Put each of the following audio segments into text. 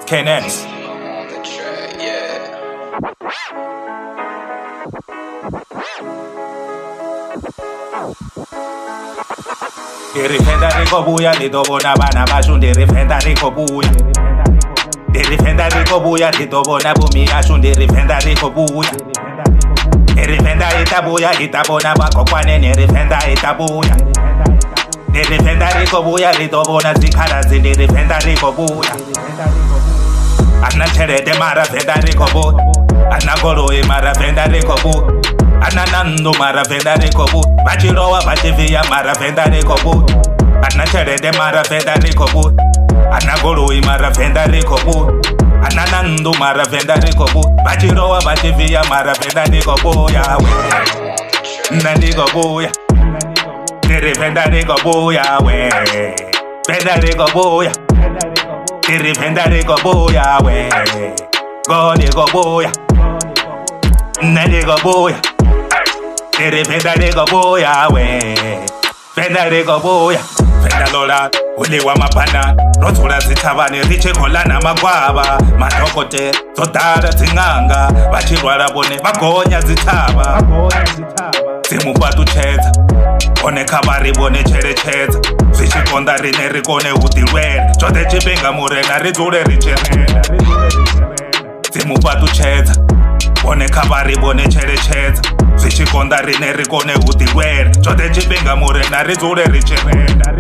K-Nex. Ndirifenda rikobuya nditobona vana vashu ndirifenda rikobuya ndirifenda rikobuya nditobona bumi yashu ndirifenda rikobuya ndirifenda itabuya itabona vakokwane ndirifenda itabuya ndirifenda rikobuya nditobona zikhaladzi ndirifenda rikobuya ana cherete mara venda rikobuya ana goloi mara venda rikobuya ana nando mara venda rikobuya vachirowa vachivhiya mara venda rikobuya ana cherete mara venda rikobuya ana goloi mara venda rikobuya ana nando mara venda rikobuya vachirowa vachivhiya mara venda rikobuya nandikobuya ndirifenda rikobuya we venda rikobuya ndirifenda rikobuya we godikobuya nandikobuya ndirifenda rikobuya we venda rikobuya venda lola uliwa mapana rodzula zithavani richikola namagwava madhokote dzodara dzing'anga vachirwara vone vagonya zithava dzimupatuchedza oneka vari vone cherechedza zvichikonda rine rikone udirwere zvose chipinga murena ridzule richerera dzimupatuchedza oneka vari vone cherechedza zvichikonda rine rikone udirwere zvose chipinga murena ridzule richerera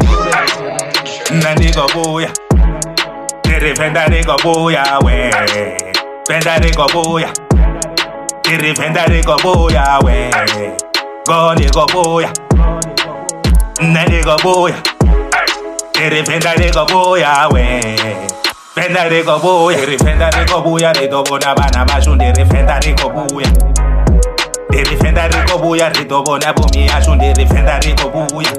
nandikobuya ndirifenda rikobuya we venda rikobuya ndirifenda rikobuya we godikobuya nandikobuya ndirifenda rikobuya we venda rikobuya ndirifenda rikobuya nditobona vana vashu ndirifenda rikobuya ndirifenda rikobuya nditobona bumi yashu ndirifenda rikobuya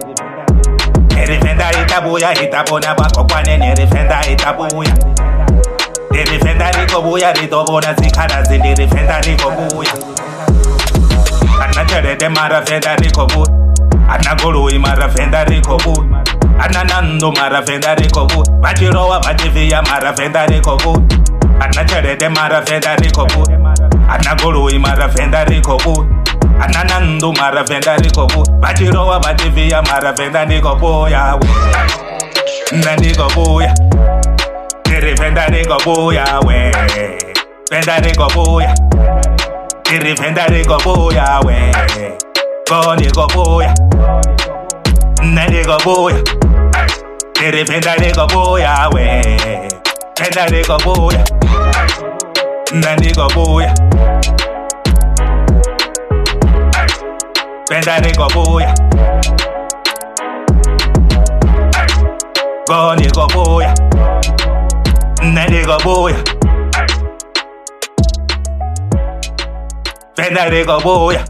ndirifenda itabuya itabona vakokwane ndirifenda itabuya ndirifenda rikobuya nditobona zikhaladzi ndirifenda rikobuya ana cherete mara venda rikobuya ana goloi mara venda rikobuya ana nando mara venda rikobuya vachirowa vachivhiya mara venda rikobuya ana cherete mara venda rikobuya ana goloi mara venda rikobuya ana nando mara venda rikobuya vachirowa vachivhiya mara venda rikobuya nandikobuya ndirifenda rikobuya we venda rikobuya ndirifenda rikobuya we godikobuya nandikobuya ndirifenda rikobuya we venda rikobuya nandikobuya venda rikobuya godikobuya nandikobuya venda rikobuya